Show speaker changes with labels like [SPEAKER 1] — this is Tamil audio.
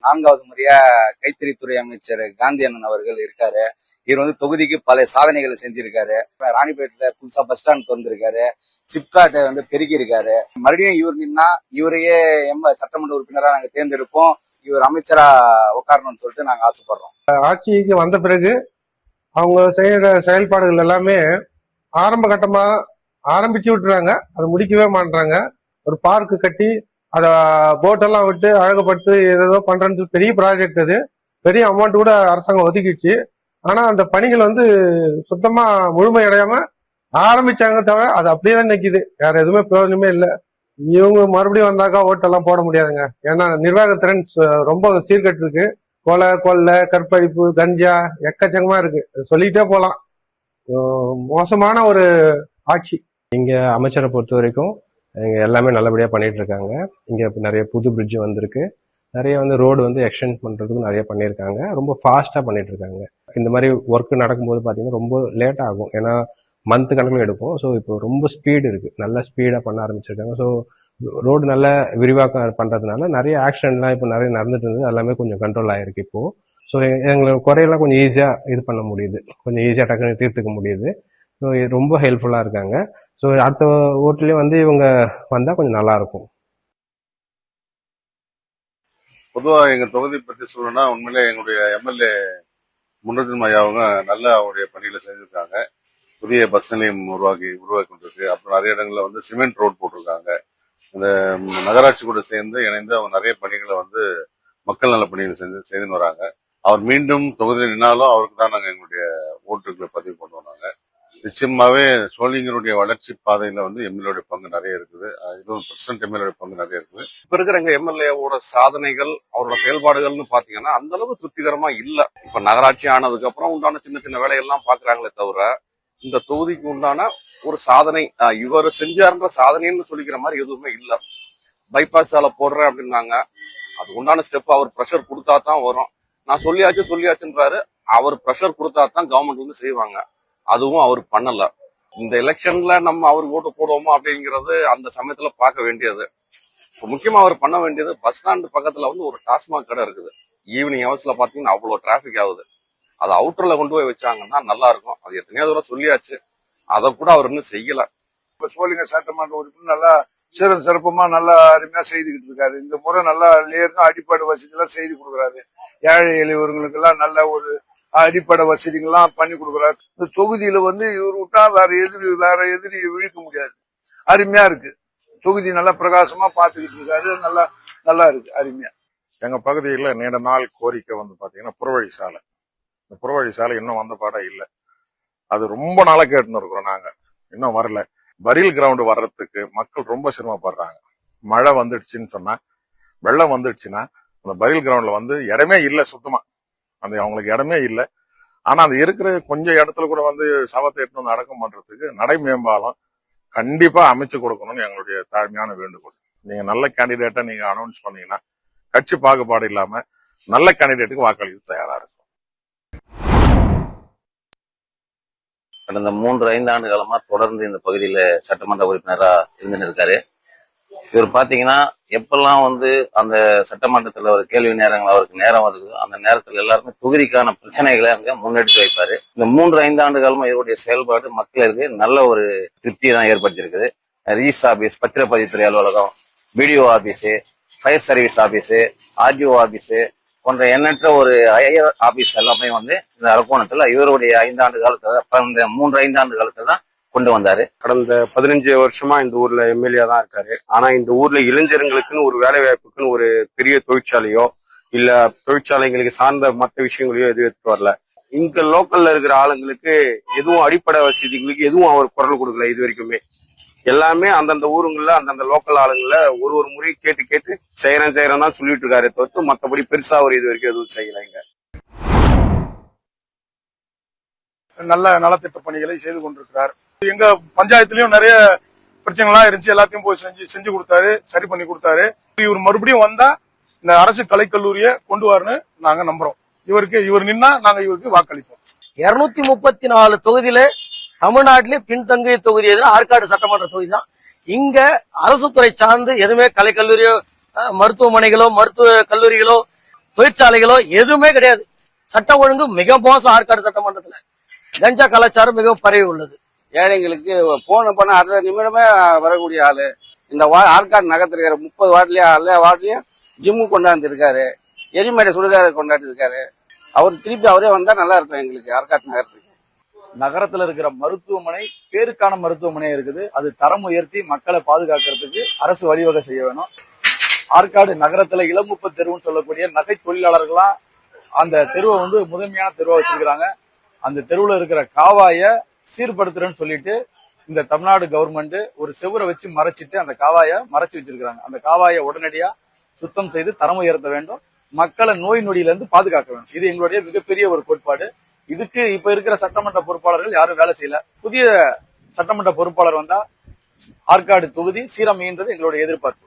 [SPEAKER 1] 4வது முறையா கைத்தறித்துறை அமைச்சர் காந்தி அண்ணன் அவர்கள் இருக்காரு. இவர் வந்து தொகுதிக்கு பல சாதனைகளை செஞ்சிருக்காரு. ராணிப்பேட்ல புதுசா பஸ் ஸ்டாண்ட் திறந்திருக்காரு. சிப்காட்டை வந்து பெருக்கி இருக்காரு. மறுபடியும் இவர் நின்னா இவரையே சட்டமன்ற உறுப்பினரா நாங்க தேர்ந்தெடுப்போம், இவர் அமைச்சரா உட்காரணும்னு சொல்லிட்டு நாங்க ஆசைப்படுறோம்.
[SPEAKER 2] ஆட்சிக்கு வந்த பிறகு அவங்க செய்யற செயல்பாடுகள் எல்லாமே ஆரம்ப கட்டமா ஆரம்பிச்சு விட்டுறாங்க, அதை முடிக்கவே மாட்டாங்க. ஒரு பார்க்கு கட்டி அதை போட்டெல்லாம் விட்டு அழகுபட்டு ஏதோ பண்றேன்னு பெரிய ப்ராஜெக்ட், அது பெரிய அமௌண்ட் கூட அரசாங்கம் ஒதுக்கிடுச்சு. ஆனா அந்த பணிகள் வந்து சுத்தமா முழுமையடையாம ஆரம்பிச்சாங்க தவிர அது அப்படியே தான் நிக்குது. வேற எதுவுமே பிரயோஜனமே இல்லை. இவங்க மறுபடியும் வந்தாக்கா ஓட்டெல்லாம் போட முடியாதுங்க. ஏன்னா நிர்வாகத்திறன் ரொம்ப சீர்கட்டு இருக்கு. கொலை கொள்ளை கற்பழிப்பு கஞ்சா எக்கச்சக்கமா இருக்கு, சொல்லிட்டே போலாம். மோசமான ஒரு ஆட்சி.
[SPEAKER 3] இங்க அமைச்சரை பொறுத்த வரைக்கும் இங்க எல்லாமே நல்லபடியா பண்ணிட்டு இருக்காங்க. இங்க நிறைய புது பிரிட்ஜ் வந்திருக்கு, நிறைய வந்து ரோடு வந்து எக்ஸ்டெண்ட் பண்றதுக்கும் நிறைய பண்ணியிருக்காங்க. ரொம்ப ஃபாஸ்டா பண்ணிட்டு இருக்காங்க. இந்த மாதிரி ஒர்க் நடக்கும்போது பாத்தீங்கன்னா ரொம்ப லேட் ஆகும், ஏன்னா மந்த் கணக்கில் எடுக்கும். ஸோ இப்போ ரொம்ப ஸ்பீடு இருக்கு, நல்ல ஸ்பீடா பண்ண ஆரம்பிச்சிருக்காங்க. ஸோ ரோடு நல்ல விரிவாக்கம் பண்றதுனால நிறைய ஆக்சிடென்ட்லாம் இப்போ நிறைய நடந்துட்டு இருந்தது, எல்லாமே கொஞ்சம் கண்ட்ரோல் ஆயிருக்கு இப்போ. ஸோ எங்களுக்கு குறையெல்லாம் கொஞ்சம் ஈஸியா இது பண்ண முடியுது, கொஞ்சம் ஈஸியா டக்குன்னு தீர்த்துக்க முடியுது. ஸோ ரொம்ப ஹெல்ப்ஃபுல்லா இருக்காங்க. ஸோ அடுத்த ஓட்டுலயும் வந்து இவங்க வந்தா கொஞ்சம் நல்லா இருக்கும்.
[SPEAKER 4] பொதுவா எங்க தொகுதி பத்தி சொல்லணும்னா உண்மையிலே எங்களுடைய எம்எல்ஏ முன்னூத்தி ஐயா அவங்க நல்ல அவருடைய பணிகளை செஞ்சிருக்காங்க. புதிய பஸ் நிலையம் உருவாக்கி கொண்டிருக்கு. அப்புறம் நிறைய இடங்கள்ல வந்து சிமெண்ட் ரோட் போட்டிருக்காங்க. இந்த நகராட்சி கூட சேர்ந்து இணைந்து அவங்க நிறைய பணிகளை வந்து மக்கள் நல பணிகளை செய்து வராங்க. அவர் மீண்டும் தொகுதியில் நின்னாலும் அவருக்கு தான் நாங்க எங்களுடைய ஓட்டுகளை பதிவு கொண்டு வந்தாங்க. நிச்சயமாவே சோழிங்கருடைய வளர்ச்சி பாதையில வந்து எம்எல்ஏ பங்கு நிறைய இருக்குது. 20% எம்எல்ஏ பங்கு நிறைய இருக்குது.
[SPEAKER 5] இப்ப இருக்கிற எங்க எம்எல்ஏவோட சாதனைகள் அவரோட செயல்பாடுகள்னு பாத்தீங்கன்னா அந்த அளவுக்கு திருப்திகரமா இல்ல. இப்ப நகராட்சி ஆனதுக்கு அப்புறம் உண்டான சின்ன சின்ன வேலையெல்லாம் பாக்குறாங்களே தவிர இந்த தொகுதிக்கு உண்டான ஒரு சாதனை இவர் செஞ்சாருன்ற சாதனைன்னு சொல்லிக்கிற மாதிரி எதுவுமே இல்ல. பைபாஸ் சாலை போடுறேன் அப்படின்னாங்க, அது உண்டான ஸ்டெப் அவர் ப்ரெஷர் கொடுத்தா தான் வரும். நான் சொல்லியாச்சுன்றாரு, அவர் ப்ரெஷர் கொடுத்தா தான் கவர்மெண்ட் வந்து செய்வாங்க. அதுவும் அவர் பண்ணல. இந்த எலெக்ஷன்ல நம்ம அவருக்கு ஓட்டு போடுவோமோ அப்படிங்கிறது அந்த சமயத்துல பார்க்க வேண்டியது. இப்போ முக்கியமா அவர் பண்ண வேண்டியது, பஸ் ஸ்டாண்டு பக்கத்துல வந்து ஒரு டாஸ்மாக் கடை இருக்குது. ஈவினிங் ஹவர்ஸ்ல பாத்தீங்கன்னா அவ்வளவு டிராபிக் ஆகுது. அதை அவுட்டர்ல கொண்டு போய் வச்சாங்கன்னா நல்லா இருக்கும். அது எத்தனையோ தூரம் சொல்லியாச்சு, அதை கூட அவர் இன்னும் செய்யல.
[SPEAKER 6] இப்ப சோழிங்க சட்டமன்ற உறுப்பினர் நல்லா சிறப்பமா நல்லா அருமையா செய்துகிட்டு இருக்காரு. இந்த முறை நல்லா லேருக்கும் அடிப்படை வசதி எல்லாம் செய்து கொடுக்குறாரு. ஏழை எளியவர்களுக்கு எல்லாம் நல்ல ஒரு அடிப்படை வசதிகள்லாம் பண்ணி கொடுக்குறாரு. இந்த தொகுதியில வந்து இவர் விட்டா வேற எதிரி விழிக்க முடியாது. அருமையா இருக்கு. தொகுதி நல்லா பிரகாசமா பாத்துக்கிட்டு இருக்காரு. நல்லா இருக்கு, அருமையா.
[SPEAKER 7] எங்க பகுதியில நீண்ட நாள் கோரிக்கை வந்து பாத்தீங்கன்னா புறவழி சாலை. இந்த புறவழி சாலை இன்னும் வந்த பாடம் இல்லை. அது ரொம்ப நாளா கேட்டுன்னு இருக்கிறோம் நாங்க, இன்னும் வரல. பரீல் கிரவுண்ட் வர்றதுக்கு மக்கள் ரொம்ப சிரமப்படுறாங்க. மழை வந்துடுச்சுன்னு சொன்னா, வெள்ளம் வந்துடுச்சுன்னா அந்த பரீல் கிரவுண்ட்ல வந்து இடமே இல்லை, சுத்தமா அந்த அவங்களுக்கு இடமே இல்லை. ஆனா அந்த இருக்கிற கொஞ்சம் இடத்துல கூட வந்து சவத்தை எட்டு வந்து அடக்கம் பண்றதுக்கு நடை மேம்பாலம் கண்டிப்பா அமைச்சு கொடுக்கணும்னு எங்களுடைய தாழ்மையான வேண்டுகோள். நீங்க நல்ல கேண்டிடேட்டா நீங்க அனௌன்ஸ் பண்ணீங்கன்னா கட்சி பாகுபாடு இல்லாம நல்ல கேண்டிடேட்டுக்கு வாக்களிக்க தயாரா இருக்கும்.
[SPEAKER 8] கடந்த 3-5 ஆண்டு காலமா தொடர்ந்து இந்த பகுதியில சட்டமன்ற உறுப்பினரா இருந்துன்னு இருக்காரு. இவர் பாத்தீங்கன்னா எப்பெல்லாம் வந்து அந்த சட்டமன்றத்துல ஒரு கேள்வி நேரங்கள் அவருக்கு நேரம் வருது, அந்த நேரத்துல எல்லாருமே தொகுதிக்கான பிரச்சனைகளை அங்க முன்னெடுத்து வைப்பாரு. இந்த 3-5 ஆண்டு காலமா இவருடைய செயல்பாடு மக்களுக்கு நல்ல ஒரு திருப்தியை தான் ஏற்படுத்தியிருக்குது. ரிஜிஸ்டர் ஆபீஸ், பத்திரப்பதிவுத்துறை அலுவலகம், BDO office, fire service office, RTO office போன்ற எண்ணற்ற ஒரு ஹையர் ஆபீஸ் எல்லாமே வந்து இந்த அரக்கோணத்துல இவருடைய 5 ஆண்டு காலத்துல, 3-5 ஆண்டு காலத்துல தான் கொண்டு வந்தாரு.
[SPEAKER 9] கடந்த 15 வருஷமா இந்த ஊர்ல எம்எல்ஏ தான் இருக்காரு. ஆனா இந்த ஊர்ல இளைஞர்களுக்குன்னு ஒரு வேலை வாய்ப்புக்குன்னு ஒரு பெரிய தொழிற்சாலையோ இல்ல தொழிற்சாலைகளுக்கு சார்ந்த மற்ற விஷயங்களையோ எதுவும் எடுத்துட்டு வரல. இங்க லோக்கல்ல இருக்கிற ஆளுங்களுக்கு எதுவும் அடிப்படை வசதிகளுக்கு எதுவும் அவர் குரல் கொடுக்கல இது வரைக்குமே. எல்லாமே அந்தந்த ஊருங்கள்ல அந்தந்த லோக்கல் ஆளுங்கள ஒரு முறை கேட்டு செய்யறேன் தான் சொல்லிட்டு இருக்காரு தவிர்த்து மற்றபடி பெருசா ஒரு இது வரைக்கும் எதுவும் செய்யலைங்க.
[SPEAKER 6] நல்ல நலத்திட்ட பணிகளை செய்து கொண்டிருக்கிறார். எங்க பஞ்சாயத்துலயும் நிறைய பிரச்சனைலாம் இருந்துச்சு, எல்லாத்தையும் போய் செஞ்சு கொடுத்தாரு, சரி பண்ணி கொடுத்தாரு. இவர் மறுபடியும் வந்தா இந்த அரசு கலைக்கல்லூரியை கொண்டு வரணும்னு நாங்க நம்புறோம். இவர் நின்னா நாங்க இவருக்கு வாக்களிப்போம்.
[SPEAKER 10] 234 தொகுதியில தமிழ்நாட்டிலே பின்தங்கிய தொகுதி எதுனா ஆற்காடு சட்டமன்ற தொகுதி தான். இங்க அரசு துறை சார்ந்து எதுவுமே கலைக்கல்லூரியோ மருத்துவமனைகளோ மருத்துவ கல்லூரிகளோ தொழிற்சாலைகளோ எதுவுமே கிடையாது. சட்டம் ஒழுங்கு மிக மோசம். ஆற்காடு சட்டமன்றத்துல கஞ்சா கலாச்சாரம் மிகவும் பரவி உள்ளது.
[SPEAKER 11] ஏழைங்களுக்கு போன பண்ண அடுத்த நிமிடமே வரக்கூடிய ஆளு. இந்த ஆற்காடு நகரத்துல இருக்கிற 30 வார்டுலயும் எல்லா வார்டுலயும் ஜிம்மு கொண்டாந்து இருக்காரு, எரிமேடை சுடுகாடு கொண்டாடி இருக்காரு. அவர் திருப்பி அவரே வந்தா நல்லா இருக்கும் எங்களுக்கு ஆற்காடு நகரத்துக்கு.
[SPEAKER 1] நகரத்துல இருக்கிற மருத்துவமனை பேருக்கான மருத்துவமனை இருக்குது. அது தரம் உயர்த்தி மக்களை பாதுகாக்கிறதுக்கு அரசு வழிவகை செய்ய வேணும். ஆற்காடு நகரத்துல இளங்குப்ப தெருவுன்னு சொல்லக்கூடிய நகை தொழிலாளர்களா அந்த தெருவை வந்து முதன்மையான தெருவா வச்சிருக்கிறாங்க. அந்த தெருவுல இருக்கிற காவாய சீர்படுத்துறேன்னு சொல்லிட்டு இந்த தமிழ்நாடு கவர்மெண்ட் ஒரு செவுரை வச்சு மறைச்சிட்டு அந்த காவாய மறைச்சு வச்சிருக்காங்க. அந்த காவாயை உடனடியா சுத்தம் செய்து தரம் உயர்த்த வேண்டும், மக்களை நோய் நொடியில இருந்து பாதுகாக்க வேண்டும். இது எங்களுடைய மிகப்பெரிய ஒரு கோட்பாடு. இதுக்கு இப்ப இருக்கிற சட்டமன்ற பொறுப்பாளர்கள் யாரும் வேலை செய்யல. புதிய சட்டமன்ற பொறுப்பாளர் வந்தா ஆற்காடு தொகுதி சீரமைன்றது எங்களுடைய எதிர்பார்ப்பு.